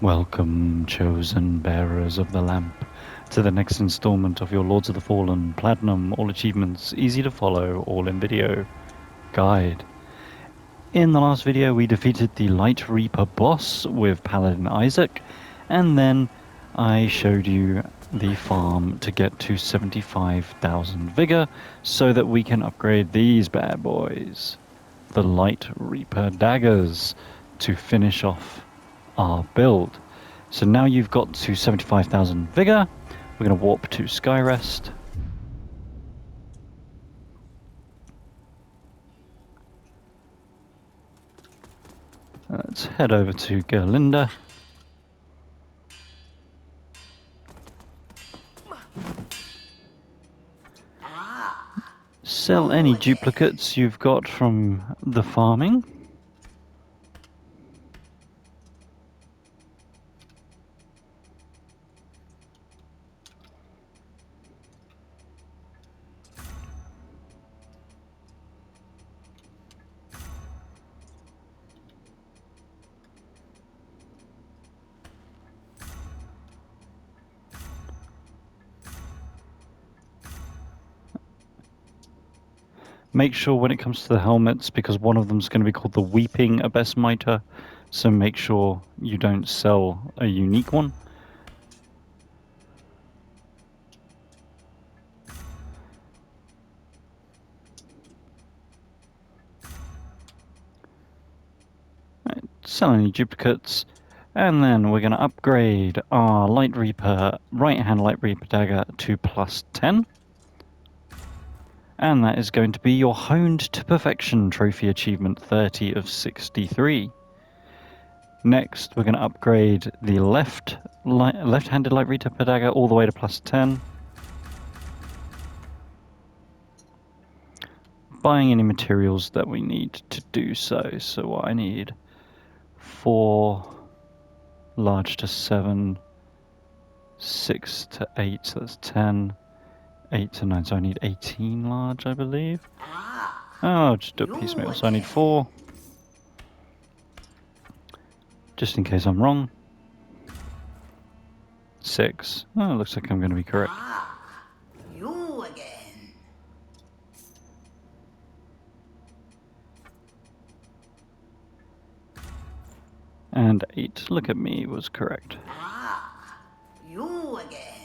Welcome, chosen bearers of the lamp, to the next installment of your Lords of the Fallen Platinum, all achievements, easy to follow, all in video guide. In the last video we defeated the Lightreaper boss with Paladin Isaac, and then I showed you the farm to get to 75,000 vigor so that we can upgrade these bad boys, the Lightreaper Daggers, to finish off our build. So now you've got to 75,000 vigor, we're going to warp to SKYREST. Let's head over to Gerlinde. Sell any duplicates you've got from the farming. Make sure when it comes to the helmets, because one of them is going to be called the Weeping Abyssmiter, so make sure you don't sell a unique one. Right, sell any duplicates, and then we're going to upgrade our Lightreaper, right-hand Lightreaper dagger to +10. And that is going to be your Honed to Perfection trophy achievement 30 of 63. Next, we're going to upgrade the left-handed Lightreaper dagger all the way to +10. Buying any materials that we need to do so. So what I need: 4 large to 7, 6 to 8, so that's 10. 8 to 9, so I need 18 large, I believe. Oh, I'll just do a piecemeal, so I need 4. Just in case I'm wrong. 6. Oh, it looks like I'm going to be correct. You again. And 8, look at me, was correct. You again.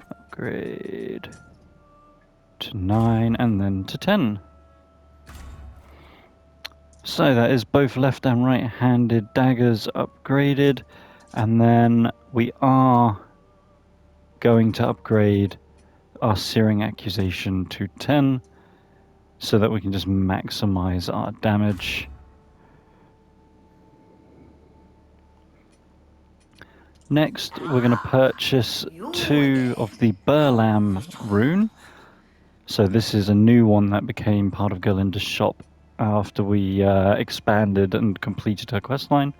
Upgrade to 9 and then to 10. So that is both left and right-handed daggers upgraded, and then we are going to upgrade our Searing Accusation to 10 so that we can just maximize our damage. Next, we're going to purchase 2 of the BERLAM Rune. So this is a new one that became part of Gerlinde's shop after we expanded and completed her questline.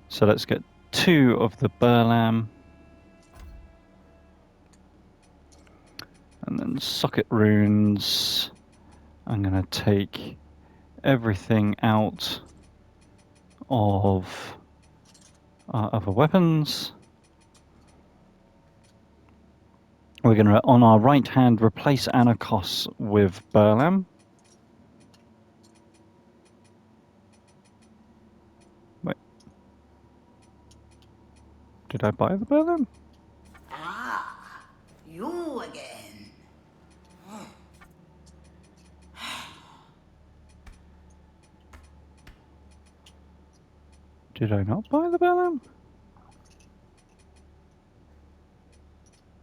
So let's get 2 of the BERLAM. And then socket runes. I'm going to take everything out of our other weapons. We're going to, on our right hand, replace ANARKOS with BERLAM. Wait. Did I buy the BERLAM? You again. Did I not buy the BERLAM?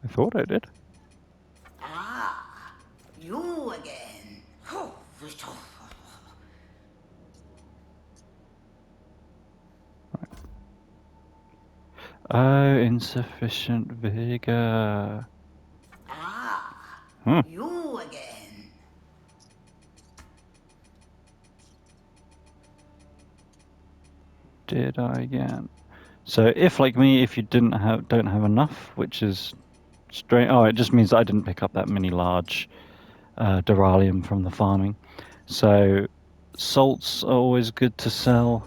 I thought I did. You again. Oh, insufficient vigor. You again. Did I again? So if, like me, if you don't have enough, which is straight, oh, it just means that I didn't pick up that many large Duralium from the farming. So salts are always good to sell.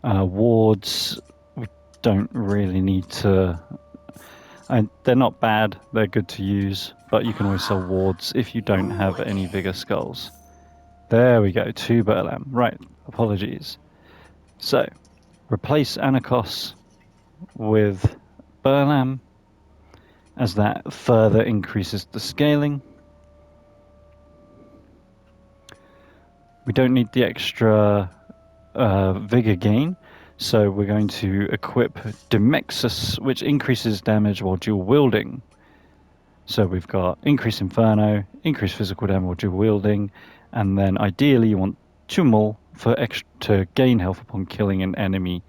Wards, we don't really need to... they're not bad, they're good to use, but you can always sell wards if you don't have any bigger skulls. There we go, 2 BERLAM. Right, apologies. So, replace ANARKOS with BERLAM, as that further increases the scaling. We don't need the extra vigor gain, so we're going to equip Demexus, which increases damage while dual wielding. So we've got increase Inferno, increase physical damage while dual wielding, and then ideally you want Tumul for to gain health upon killing an enemy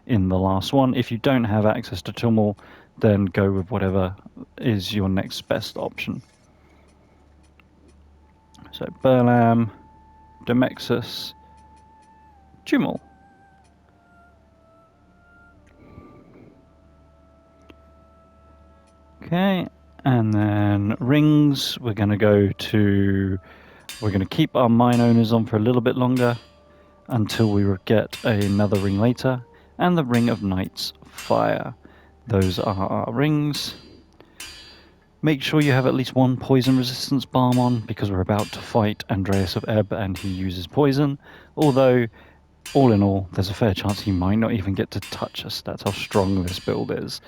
in the last one. If you don't have access to Tumul, then go with whatever is your next best option. So BERLAM, Demexus, Tumul. Okay, and then rings, we're going to keep our Mineowners on for a little bit longer until we get another ring later, and the Ring of Knight's Fire. Those are our rings. Make sure you have at least one poison resistance balm on, because we're about to fight ANDREAS of EBB and he uses poison, although all in all there's a fair chance he might not even get to touch us. That's how strong this build is.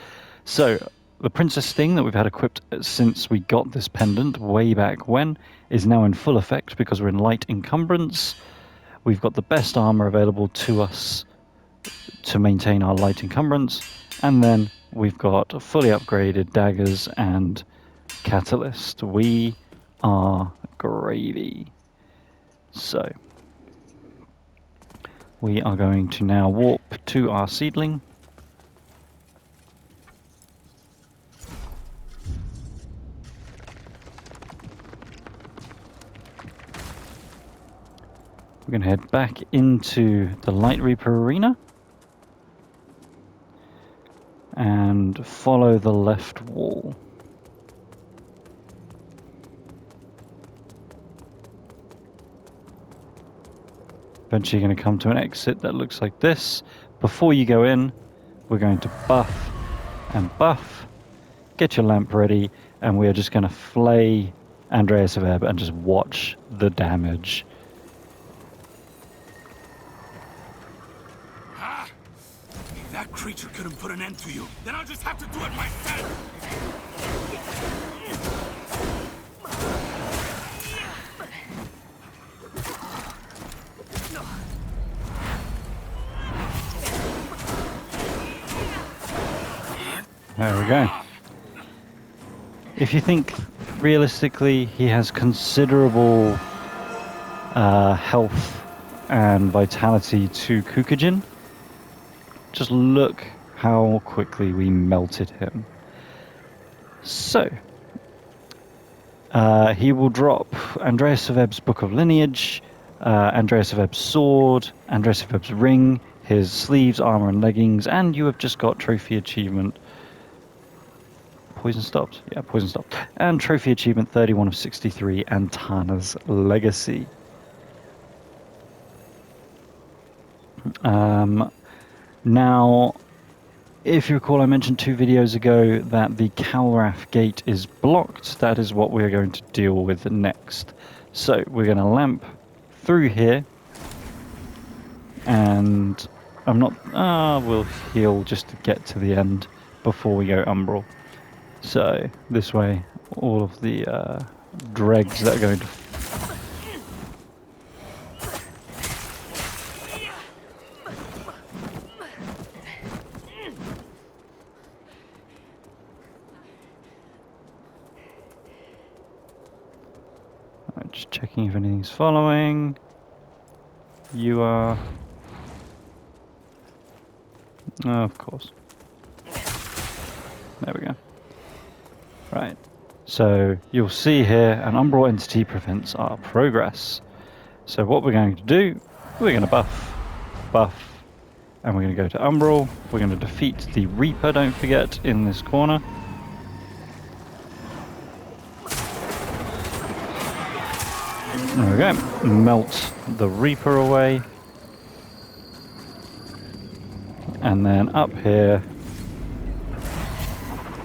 So the Princess Thing that we've had equipped since we got this pendant way back when is now in full effect because we're in light encumbrance. We've got the best armor available to us to maintain our light encumbrance, and then we've got fully upgraded daggers and catalyst. We are gravy. So we are going to now warp to our seedling. We're going to head back into the Lightreaper arena and follow the left wall. Eventually you're going to come to an exit that looks like this. Before you go in, we're going to buff and buff, get your lamp ready, and we are just going to flay ANDREAS of EBB and just watch the damage. If that creature couldn't put an end to you, then I'll just have to do it myself! There we go. If you think realistically he has considerable health and vitality to Kukujin, just look how quickly we melted him. So, he will drop ANDREAS of EBB's Book of Lineage, ANDREAS of EBB's sword, ANDREAS of EBB's ring, his sleeves, armor and leggings, and you have just got trophy achievement. Poison stopped? Yeah, poison stopped. And trophy achievement 31 of 63, and Tana's Legacy. Now, if you recall, I mentioned 2 videos ago that the Calrath gate is blocked. That is what we're going to deal with next. So, we're going to lamp through here. And I'm not... we'll heal just to get to the end before we go Umbral. So, this way, all of the dregs that are going to... Just checking if anything's following. You are... Oh, of course. There we go. Right, so you'll see here an Umbral entity prevents our progress. So what we're going to do, we're going to buff, and we're going to go to Umbral. We're going to defeat the Reaper, don't forget, in this corner. There we go, melt the Reaper away. And then up here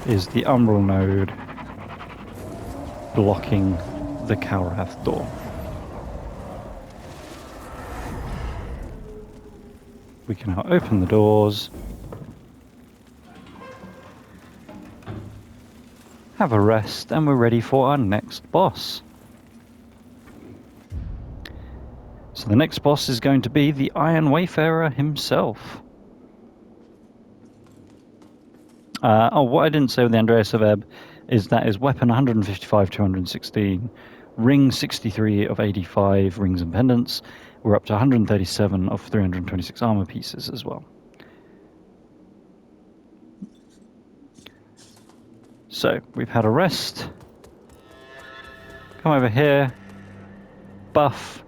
is the Umbral node blocking the Kalrath door. We can now open the doors, have a rest, and we're ready for our next boss. So the next boss is going to be the Iron Wayfarer himself. What I didn't say with the ANDREAS of EBB is that is weapon 155 to 116, ring 63 of 85 rings and pendants. We're up to 137 of 326 armor pieces as well. So we've had a rest. Come over here. Buff.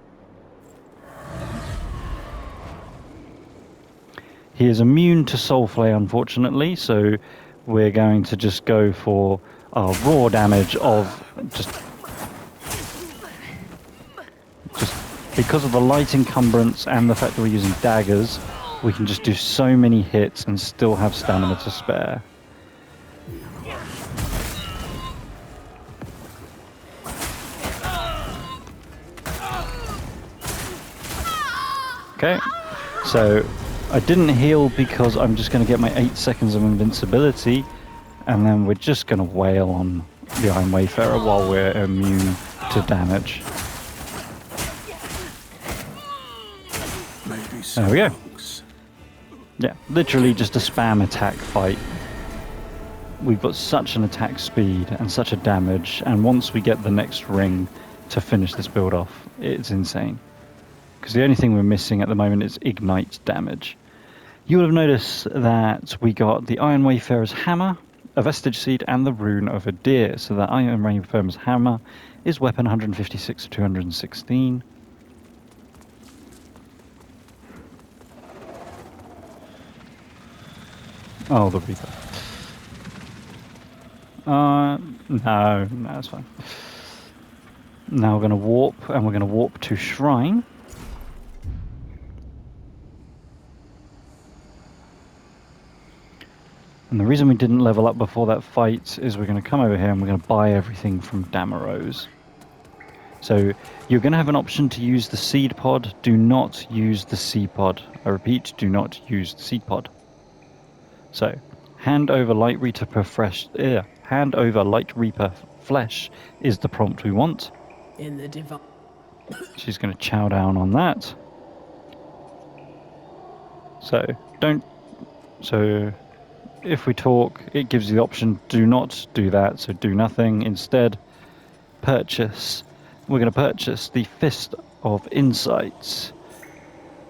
He is immune to soul flay, unfortunately, so we're going to just go for our raw damage of just because of the light encumbrance and the fact that we're using daggers, we can just do so many hits and still have stamina to spare. Okay, so I didn't heal because I'm just going to get my 8 seconds of invincibility, and then we're just going to wail on the Iron Wayfarer while we're immune to damage. There we go. Yeah, literally just a spam attack fight. We've got such an attack speed and such a damage, and once we get the next ring to finish this build off, it's insane. Because the only thing we're missing at the moment is ignite damage. You will have noticed that we got the Iron Wayfarer's hammer, a Vestige seed, and the Rune of a deer. So the Iron Wayfarer's hammer is weapon 156 of 216. Oh, the Reaper. No, it's fine. Now we're going to warp, and we're going to warp to Shrine. And the reason we didn't level up before that fight is we're going to come over here and we're going to buy everything from DAMAROSE. So you're going to have an option to use the seed pod. Do not use the seed pod. I repeat, do not use the seed pod. So hand over Lightreaper flesh is the prompt we want. In the divine. She's going to chow down on that. So if we talk, it gives you the option, do not do that, so do nothing. Instead, purchase. We're going to purchase the Fist of Insights.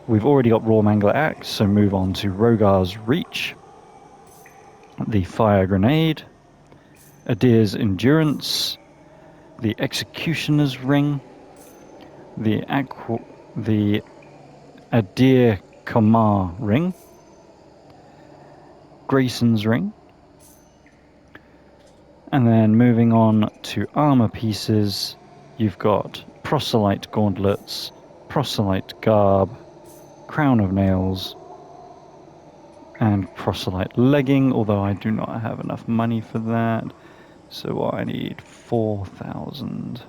We've already got Raw Mangler Axe, so move on to Rogar's Reach. The Fire Grenade. Adir's Endurance. The Executioner's Ring. The Adir Kamar Ring. Grayson's Ring. And then moving on to armor pieces, you've got Proselyte Gauntlets, Proselyte Garb, Crown of Nails, and Proselyte Legging, although I do not have enough money for that, so I need 4,000.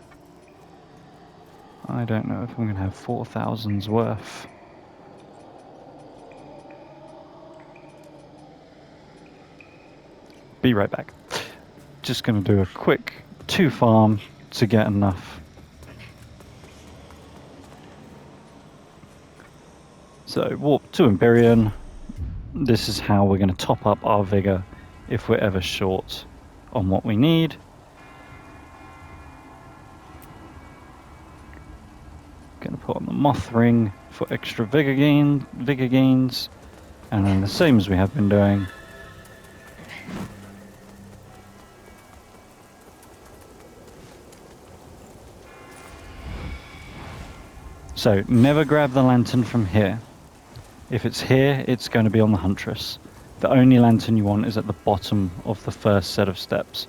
I don't know if I'm going to have 4,000's worth. Be right back. Just going to do a quick 2 farm to get enough. So warp to Empyrean. This is how we're going to top up our vigor if we're ever short on what we need. Going to put on the Moth Ring for extra vigor gains, and then the same as we have been doing. So, never grab the lantern from here. If it's here, it's going to be on the Huntress. The only lantern you want is at the bottom of the first set of steps.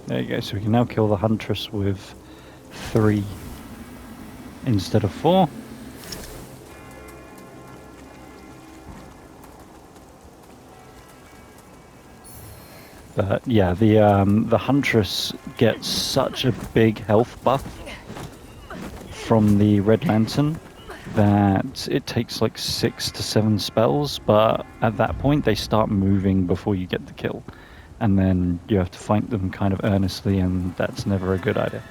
There you go, so we can now kill the Huntress with 3 instead of 4. But yeah, the Huntress gets such a big health buff from the Red Lantern that it takes like 6 to 7 spells, but at that point they start moving before you get the kill. And then you have to fight them kind of earnestly, and that's never a good idea.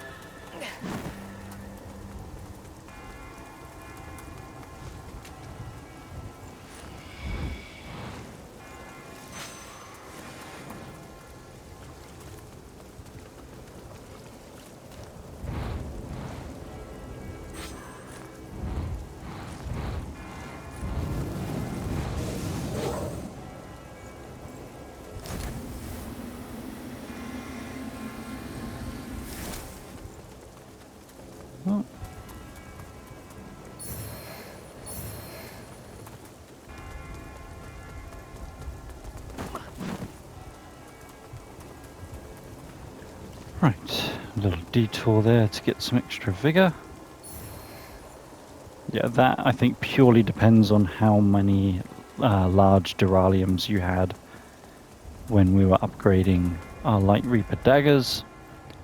Oh. Right, a little detour there to get some extra vigor. Yeah, that I think purely depends on how many large Duraliums you had when we were upgrading our Lightreaper daggers,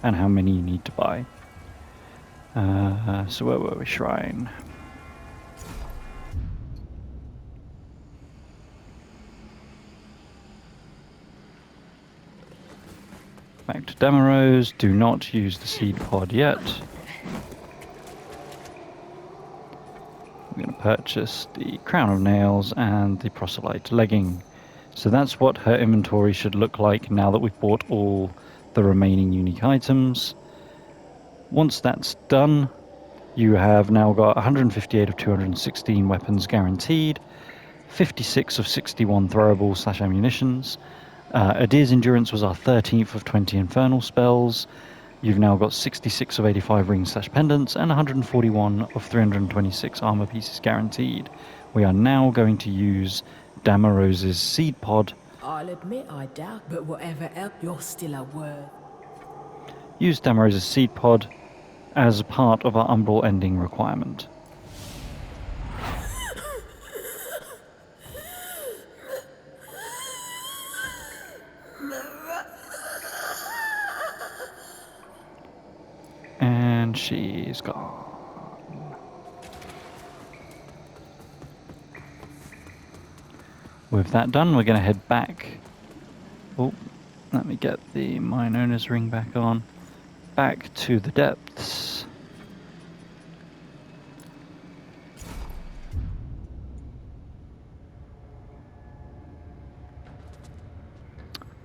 and how many you need to buy. So where were we? Shrine. Back to DAMAROSE. Do not use the seed pod yet. We're going to purchase the Crown of Nails and the Proselyte legging. So that's what her inventory should look like now that we've bought all the remaining unique items. Once that's done, you have now got 158 of 216 weapons guaranteed, 56 of 61 throwables / ammunitions. Adir's Endurance was our 13th of 20 infernal spells. You've now got 66 of 85 rings / pendants and 141 of 326 armor pieces guaranteed. We are now going to use Damarose's seed pod. I'll admit I doubt, but whatever else, you're still a word. Use Damarose's seed pod as part of our Umbral ending requirement. And she's gone. With that done, we're going to head back. Oh, let me get the Mineowner's ring back on. Back to the depths.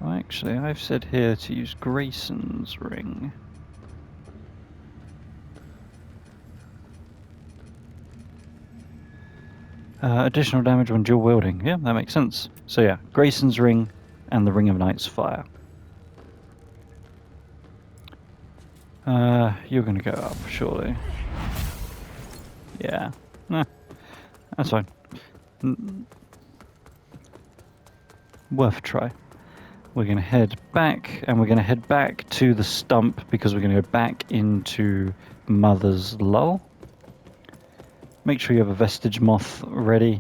Oh, actually, I've said here to use Grayson's ring. Additional damage when dual wielding. Yeah, that makes sense. So yeah, Grayson's ring and the Ring of Night's Fire. You're going to go up, surely. Yeah. Nah, that's fine. Worth a try. We're going to head back, and we're going to head back to the stump because we're going to go back into Mother's Lull. Make sure you have a Vestige moth ready.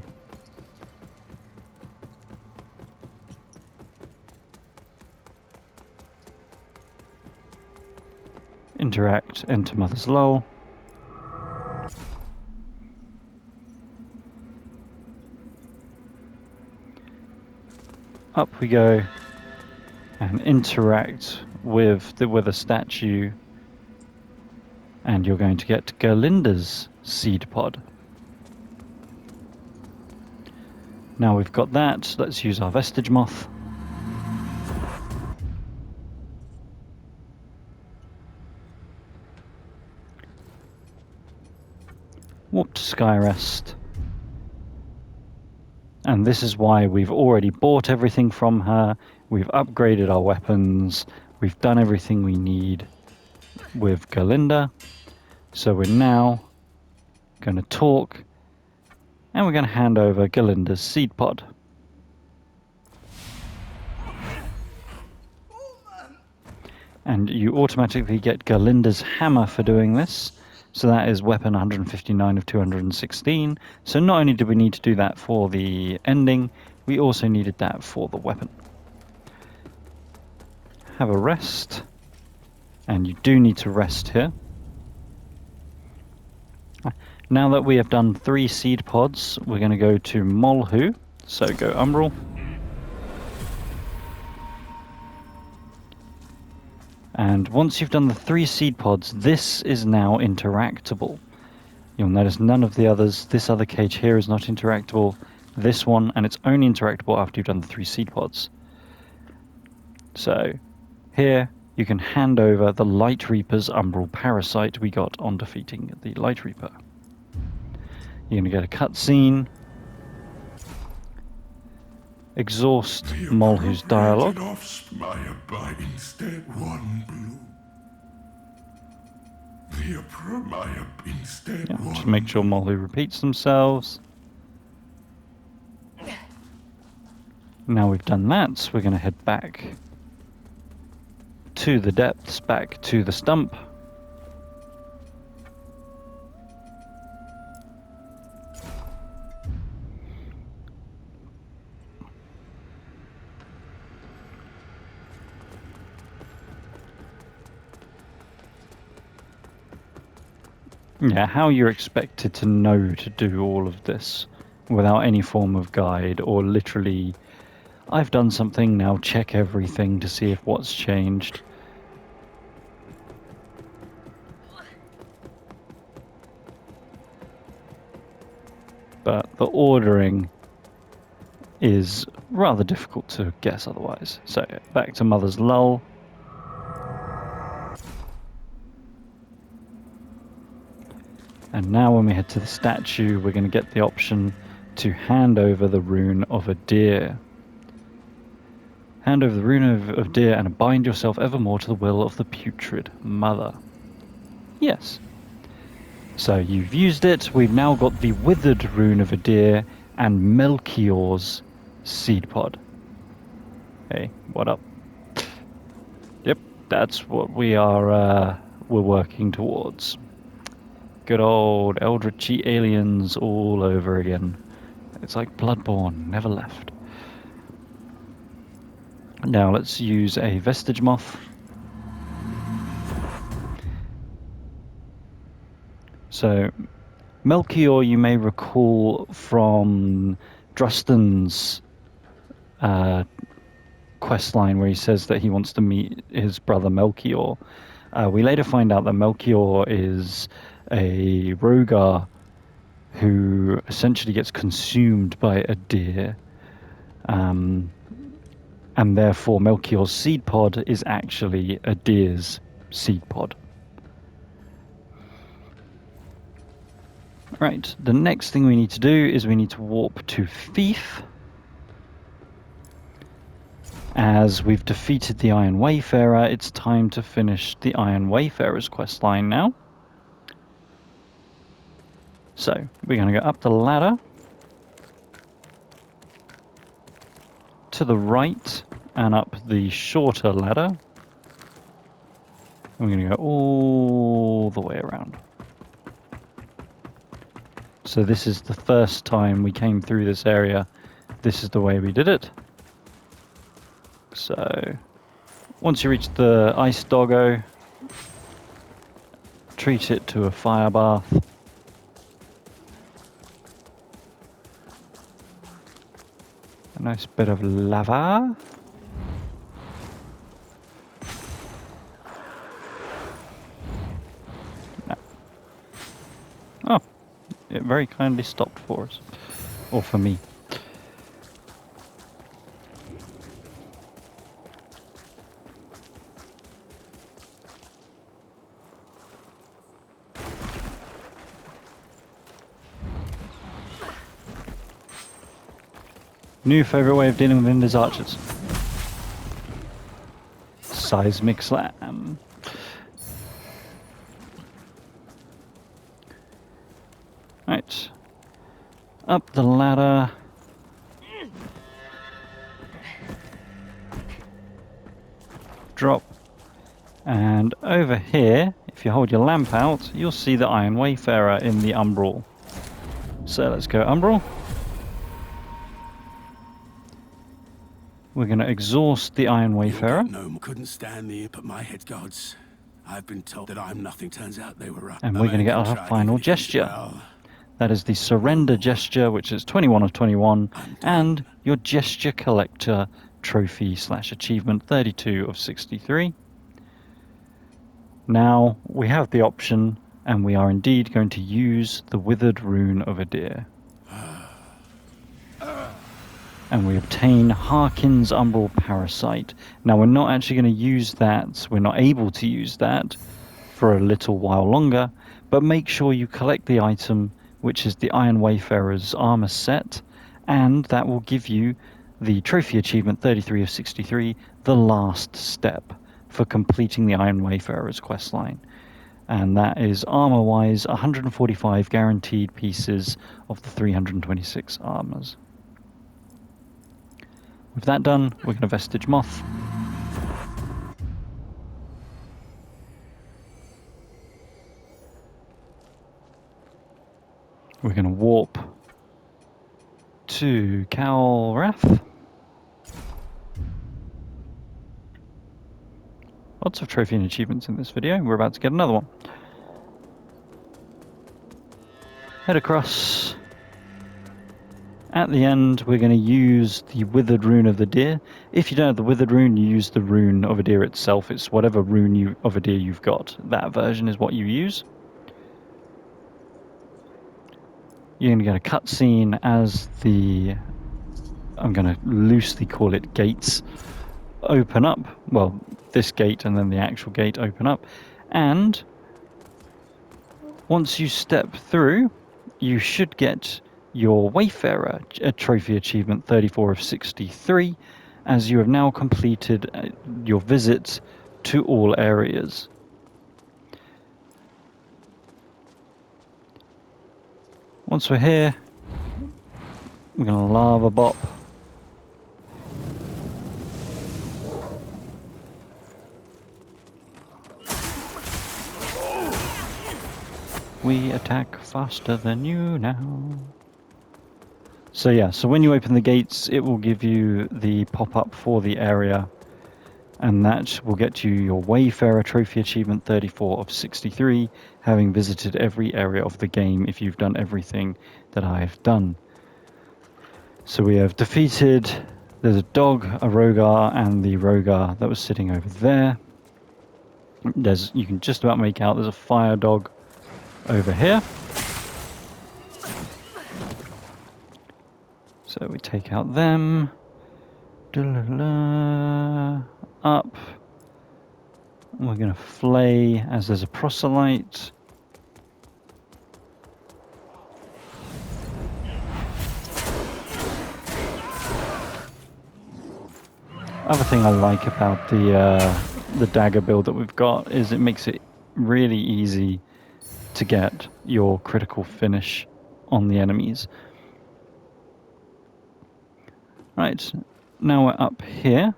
Interact, enter Mother's Lull. Up we go and interact with the statue, and you're going to get Gerlinde's seed pod. Now we've got that, let's use our Vestige moth. Warp to SKYREST. And this is why we've already bought everything from her, we've upgraded our weapons, we've done everything we need with Gerlinde. So we're now going to talk, and we're going to hand over Gerlinde's seed pod. And you automatically get Gerlinde's hammer for doing this. So that is weapon 159 of 216. So not only did we need to do that for the ending, we also needed that for the weapon. Have a rest. And you do need to rest here. Now that we have done 3 seed pods, we're going to go to Molhu. So go Umbral. And once you've done the 3 seed pods, this is now interactable. You'll notice none of the others. This other cage here is not interactable. This one, and it's only interactable after you've done the 3 seed pods. So here you can hand over the Lightreaper's Umbral Parasite we got on defeating the Lightreaper. You're going to get a cutscene. Exhaust Molhu's dialogue. Yeah, just make sure Molhu repeats themselves. Now we've done that, we're going to head back to the depths, back to the stump. Yeah, how you're expected to know to do all of this without any form of guide, or literally, I've done something, now check everything to see if what's changed. But the ordering is rather difficult to guess otherwise. So back to Mother's Lull. And now when we head to the statue, we're going to get the option to hand over the Rune of a Deer. Hand over the Rune of Deer and bind yourself evermore to the will of the putrid mother. Yes. So you've used it. We've now got the Withered Rune of a Deer and Melchior's Seed Pod. Hey, what up? Yep, that's what we're working towards. Good old Eldritchy aliens all over again. It's like Bloodborne, never left. Now let's use a Vestige Moth. So, Melchior you may recall from Drustan's questline where he says that he wants to meet his brother Melchior. We later find out that Melchior is a Rogar who essentially gets consumed by a deer, and therefore Melchior's seed pod is actually a deer's seed pod. Right, the next thing we need to do is we need to warp to Thief. As we've defeated the Iron Wayfarer, it's time to finish the Iron Wayfarer's questline now. So, we're going to go up the ladder, to the right, and up the shorter ladder. And we're going to go all the way around. So this is the first time we came through this area. This is the way we did it. So, once you reach the ice doggo, treat it to a fire bath. A nice bit of lava. No. Oh, it very kindly stopped for us. Or for me. New favourite way of dealing with Inder's archers. Seismic Slam. Right. Up the ladder. Drop. And over here, if you hold your lamp out, you'll see the Iron Wayfarer in the Umbral. So let's go Umbral. We're going to exhaust the Iron Wayfarer. No, couldn't stand the but my head gods. I've been told that I'm nothing. Turns out they were right. And we're going to get our final gesture. That is the surrender gesture, which is 21 of 21, and your gesture collector trophy / achievement 32 of 63. Now we have the option, and we are indeed going to use the withered rune of a deer. And we obtain Harkin's Umbral Parasite. Now we're not actually going to use that, we're not able to use that for a little while longer, but make sure you collect the item, which is the Iron Wayfarer's armor set, and that will give you the trophy achievement 33 of 63, the last step for completing the Iron Wayfarer's questline. And that is armor-wise 145 guaranteed pieces of the 326 armors. With that done, we're going to Vestige Moth. We're going to warp to Calrath. Lots of trophy and achievements in this video. We're about to get another one. Head across. At the end, we're going to use the Withered Rune of the Deer. If you don't have the Withered Rune, you use the Rune of a Deer itself. It's whatever rune of a deer you've got. That version is what you use. You're going to get a cutscene as the, I'm going to loosely call it gates, open up. Well, this gate and then the actual gate open up. And once you step through, you should get your Wayfarer trophy achievement 34 of 63, as you have now completed your visit to all areas. Once we're here, we're going to lava bop. We attack faster than you now. So yeah, so when you open the gates, it will give you the pop-up for the area, and that will get you your Wayfarer trophy achievement 34 of 63, having visited every area of the game if you've done everything that I've done. So we have defeated, there's a dog, a Rogar, and the Rogar that was sitting over there. You can just about make out there's a fire dog over here. So we take out them. Up. And we're going to flay as there's a proselyte. Other thing I like about the dagger build that we've got is it makes it really easy to get your critical finish on the enemies. Right, now we're up here.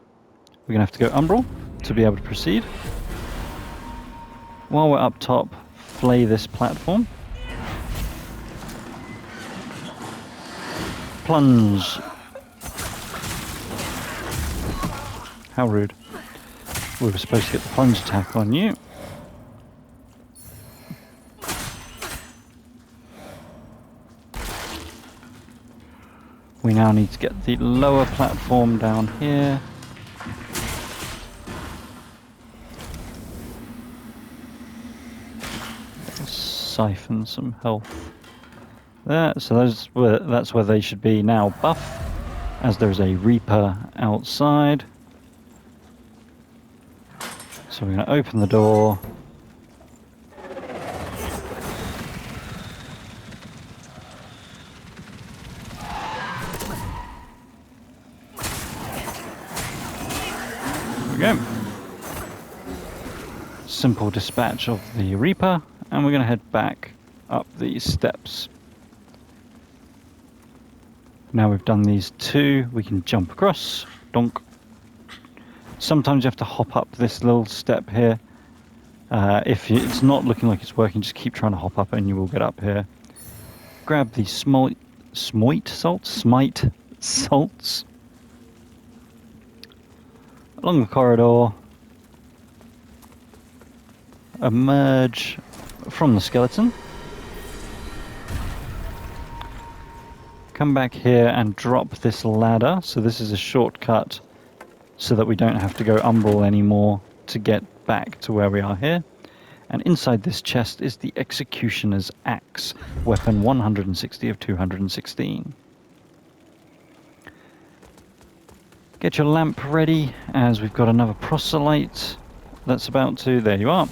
We're going to have to go Umbral to be able to proceed. While we're up top, flay this platform. Plunge. How rude. We were supposed to get the plunge attack on you. We now need to get the lower platform down here. Siphon some health there. So that's where they should be now, buff, as there's a Reaper outside. So we're going to open the door. There we go. Simple dispatch of the Reaper, and we're going to head back up these steps. Now we've done these two, we can jump across. Donk. Sometimes you have to hop up this little step here, It's not looking like it's working, just keep trying to hop up and you will get up here. Grab the smite salts along the corridor. Emerge from the skeleton. Come back here and drop this ladder. So this is a shortcut so that we don't have to go Umbral anymore to get back to where we are here. And inside this chest is the Executioner's Axe, weapon 160 of 216. Get your lamp ready, as we've got another proselyte that's about to... There you are.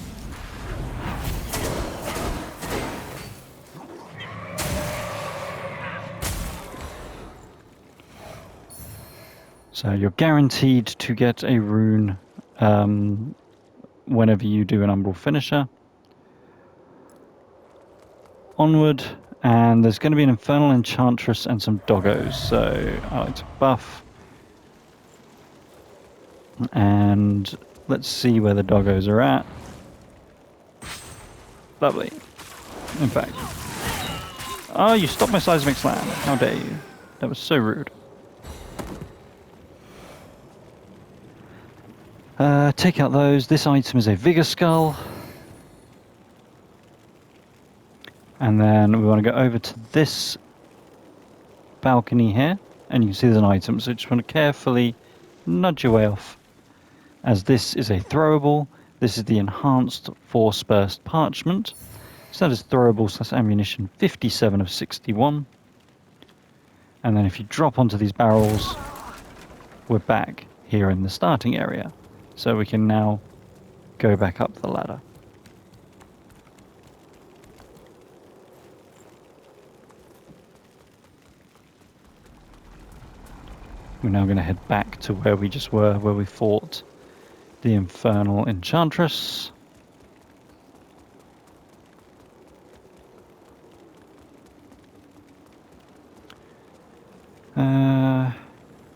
So you're guaranteed to get a rune whenever you do an Umbral finisher. Onward, and there's going to be an Infernal Enchantress and some doggos, so I like to buff. And let's see where the doggos are at. Lovely. In fact... Oh, you stopped my seismic slam. How dare you. That was so rude. Take out those. This item is a Vigor Skull. And then we want to go over to this balcony here. And you can see there's an item. So just want to carefully nudge your way off. As this is a throwable. This is the Enhanced Force Burst Parchment. So that is throwable / ammunition 57 of 61. And then if you drop onto these barrels, we're back here in the starting area. So we can now go back up the ladder. We're now going to head back to where we just were, where we fought the Infernal Enchantress.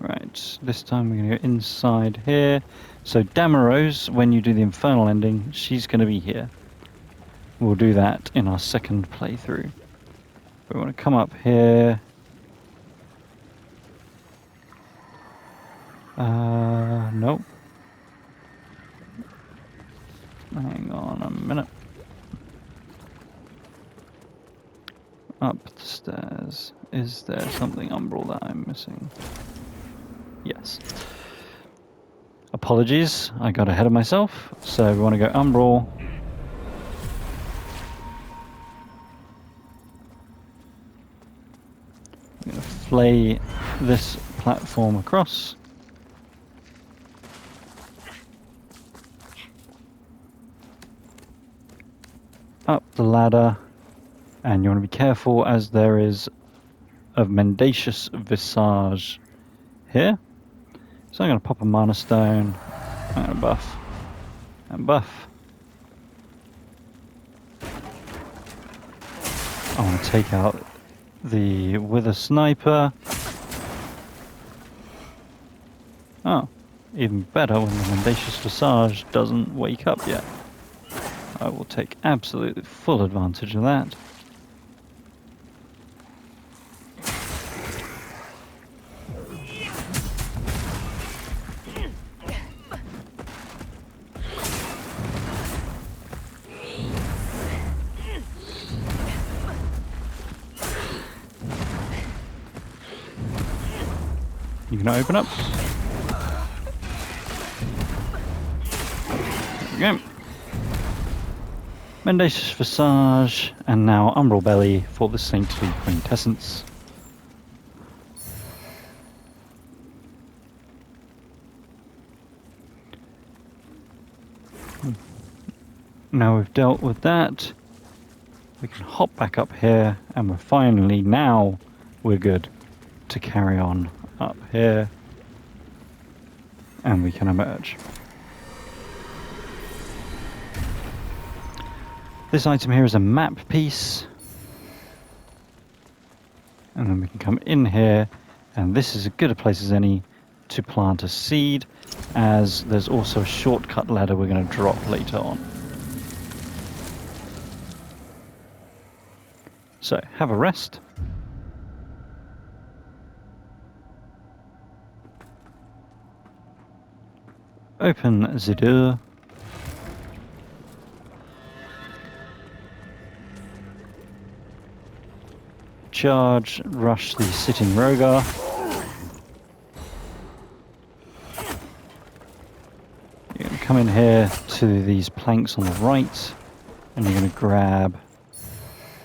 Right, this time we're going to go inside here. So Damarose, when you do the Infernal ending, she's going to be here. We'll do that in our second playthrough. We want to come up here. Nope. Hang on a minute. Up the stairs. Is there something Umbral that I'm missing? Yes. Apologies, I got ahead of myself. So we want to go Umbral. I'm going to flay this platform across. Up the ladder. And you want to be careful as there is a mendacious visage here. So I'm going to pop a mana stone. I'm going to buff. And buff. I want to take out the Wither Sniper. Oh, even better when the mendacious visage doesn't wake up yet. I will take absolutely full advantage of that. You can open up. There we go. Mendacious Visage, and now Umbral Belly for the Saintly Quintessence. Now we've dealt with that, we can hop back up here, and we're finally, now we're good to carry on up here, and we can emerge. This item here is a map piece, and then we can come in here, and this is as good a place as any to plant a seed, as there's also a shortcut ladder we're going to drop later on. So, have a rest. Open the door. Charge, rush the sitting Rogar. You're going to come in here to these planks on the right, and you're going to grab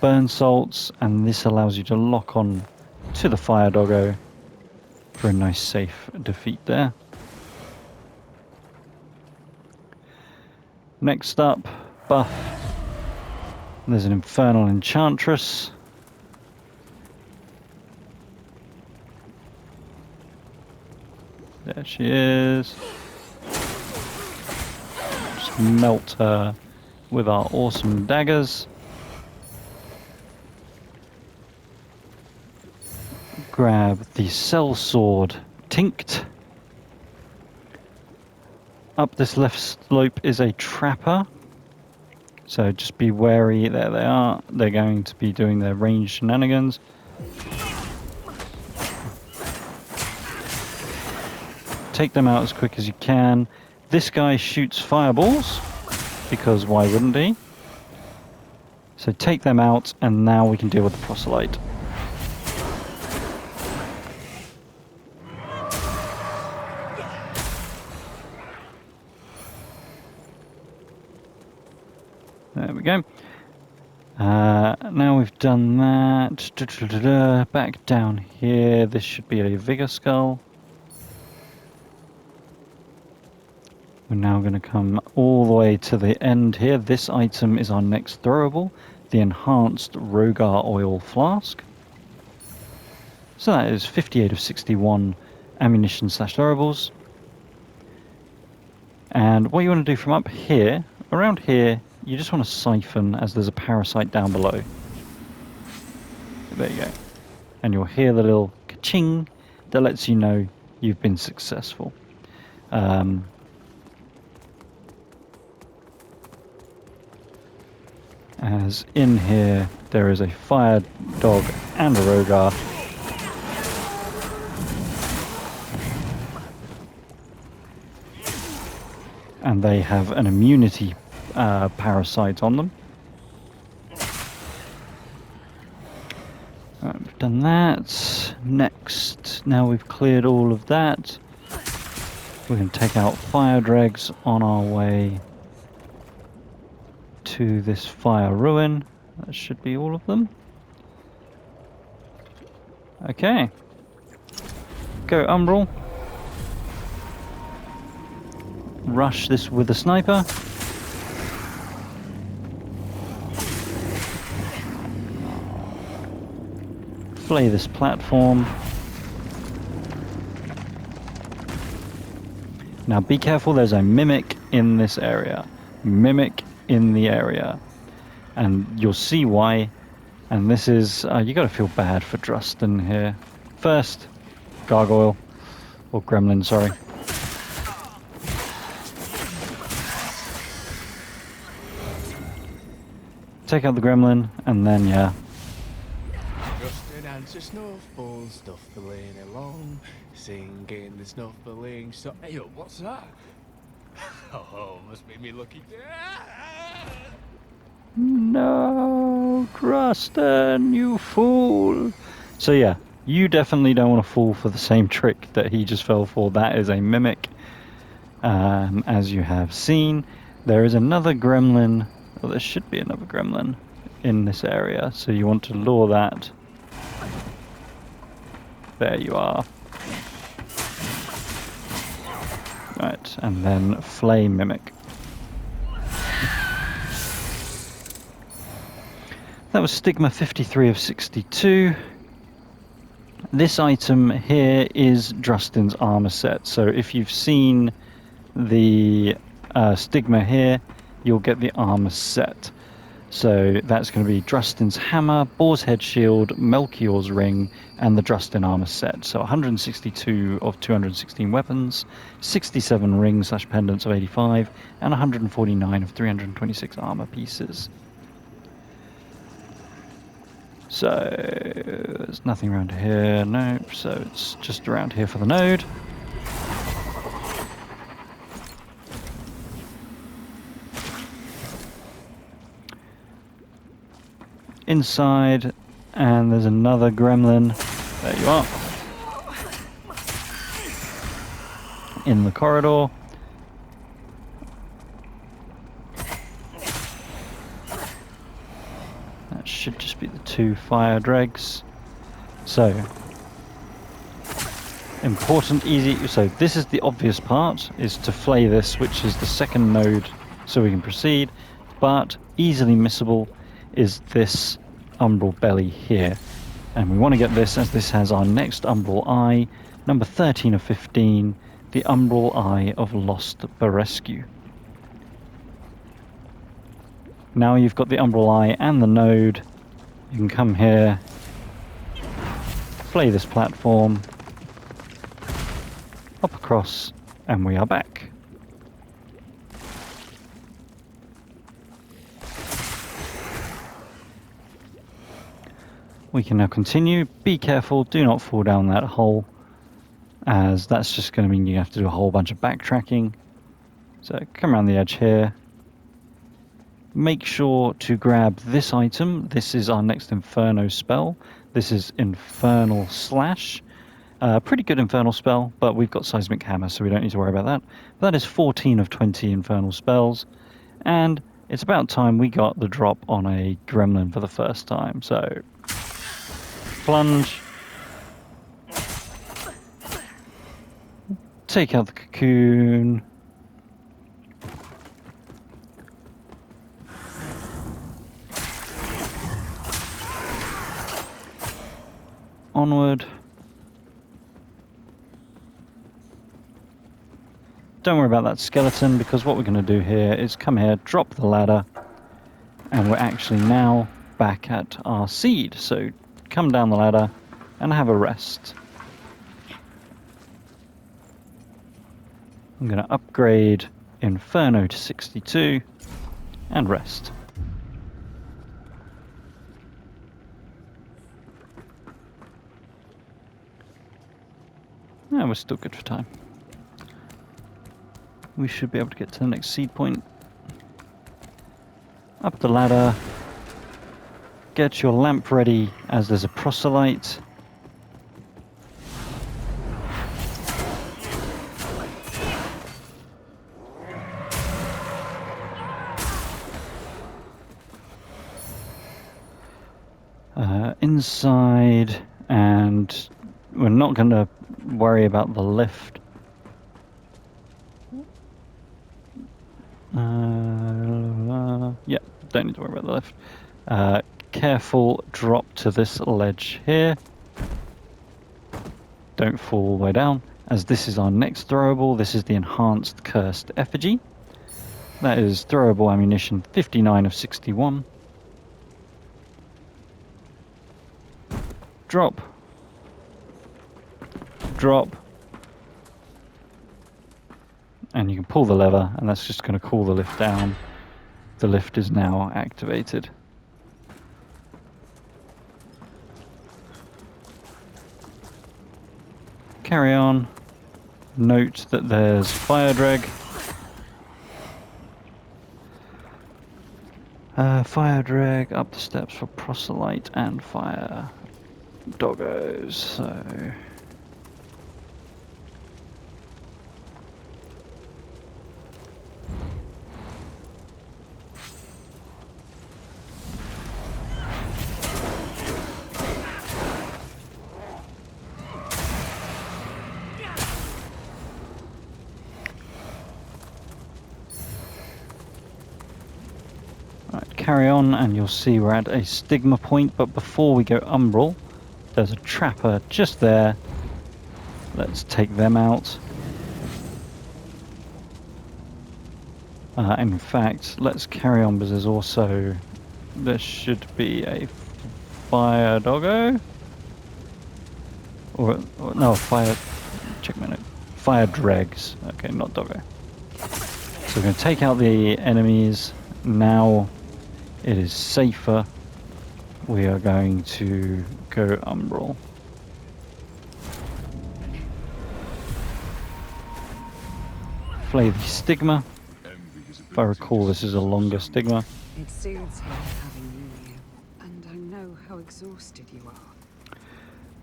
burn salts, and this allows you to lock on to the fire doggo for a nice safe defeat there. Next up, buff. There's an infernal enchantress. There she is. Just melt her with our awesome daggers. Grab the cell sword, Tinct. Up this left slope is a trapper. So just be wary. There they are. They're going to be doing their ranged shenanigans. Take them out as quick as you can. This guy shoots fireballs, because why wouldn't he? So take them out, and now we can deal with the proselyte. There we go. Now we've done that. Back down here, this should be a Vigor Skull. We're now going to come all the way to the end here. This item is our next throwable, the Enhanced Rogar Oil Flask. So that is 58 of 61 ammunition / throwables. And what you want to do from up here, around here, you just want to siphon as there's a parasite down below. There you go. And you'll hear the little ka-ching that lets you know you've been successful. As in here there is a fire dog and a Rogar. And they have an immunity parasite on them. Right, we've done that. Next, now we've cleared all of that, we can take out Fire Dreggs on our way to this fire ruin. That should be all of them. Okay. Go Umbral. Rush this with a sniper. Flay this platform. Now be careful, there's a mimic in this area. Mimic in the area. And you'll see why. And this is, you gotta feel bad for Drustin here. First, gargoyle. Or gremlin, sorry. Take out the gremlin, and then, yeah. Drustin answer snuffle, stuffling along, singing the snuffling so. Hey, yo, what's that? Oh, must be me lucky day. No, Drustin, you fool. So yeah, you definitely don't want to fall for the same trick that he just fell for. That is a mimic. As you have seen, there is another gremlin. Well, there should be another gremlin in this area, so you want to lure that. There you are. Right, and then Flay Mimic. That was Stigma 53 of 62. This item here is Drustin's armor set, so if you've seen the Stigma here, you'll get the armor set. So that's going to be Drustin's hammer, Boar's head shield, Melchior's ring, and the Drustin armor set. So 162 of 216 weapons, 67 rings / pendants of 85, and 149 of 326 armor pieces. So there's nothing around here, nope, so it's just around here for the node. Inside, and there's another gremlin. There you are. In the corridor. That should just be the 2 fire dregs. So, important, easy. So this is the obvious part, is to flay this, which is the second node, so we can proceed. But easily missable is this Umbral belly here. And we want to get this, as this has our next Umbral eye, number 13 of 15, the Umbral Eye of Lost Berescue. Now you've got the Umbral Eye and the node, you can come here, flay this platform, up across, and we are back. We can now continue. Be careful, do not fall down that hole, as that's just going to mean you have to do a whole bunch of backtracking. So come around the edge here. Make sure to grab this item. This is our next Inferno spell. This is Infernal Slash. Pretty good Infernal spell, but we've got Seismic Hammer, so we don't need to worry about that. But that is 14 of 20 Infernal spells, and it's about time we got the drop on a Gremlin for the first time. So, plunge. Take out the cocoon. Onward. Don't worry about that skeleton, because what we're going to do here is come here, drop the ladder, and we're actually now back at our seed. So come down the ladder and have a rest. I'm going to upgrade Inferno to 62 and rest. And we're still good for time. We should be able to get to the next seed point. Up the ladder. Get your lamp ready, as there's a proselyte. Inside, and we're not going to worry about the lift. Yeah, don't need to worry about the lift. Careful drop to this ledge here. Don't fall all the way down, as this is our next throwable. This is the Enhanced Cursed Effigy. That is throwable ammunition 59 of 61. Drop. Drop. And you can pull the lever, and that's just going to cool the lift down. The lift is now activated. Carry on. Note that there's Fire Dreg. Fire Dreg up the steps for Proselyte and Fire Doggos. So carry on, and you'll see we're at a stigma point, but before we go Umbral, there's a trapper just there. Let's take them out. In fact, let's carry on, because there's also, there should be a fire doggo, or no, fire, check my note, fire dregs, okay, not doggo. So we're going to take out the enemies. Now it is safer. we are going to go Umbral. Flay the Stigma. If I recall, this is a longer Stigma. It soothes him having you here, and I know how exhausted you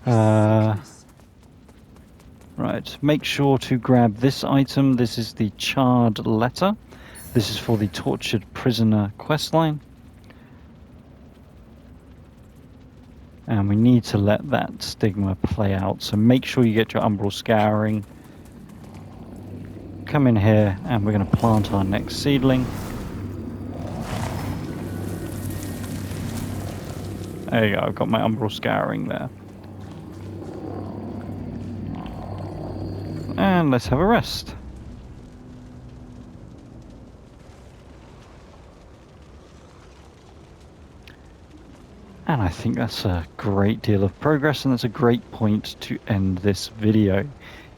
are. Sickness. Right, make sure to grab this item. This is the Charred Letter. This is for the Tortured Prisoner questline. And we need to let that Stigma play out. So make sure you get your Umbral Scouring. Come in here and we're going to plant our next seedling. There you go, I've got my Umbral Scouring there. And let's have a rest. And I think that's a great deal of progress, and that's a great point to end this video.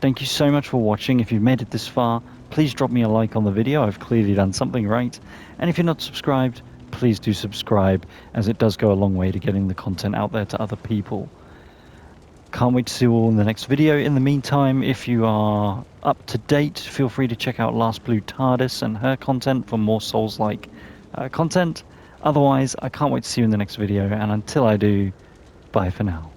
Thank you so much for watching. If you've made it this far, please drop me a like on the video. I've clearly done something right. And if you're not subscribed, please do subscribe, as it does go a long way to getting the content out there to other people. Can't wait to see you all in the next video. In the meantime, if you are up to date, feel free to check out Last Blue TARDIS and her content for more Souls-like content. Otherwise, I can't wait to see you in the next video, and until I do, bye for now.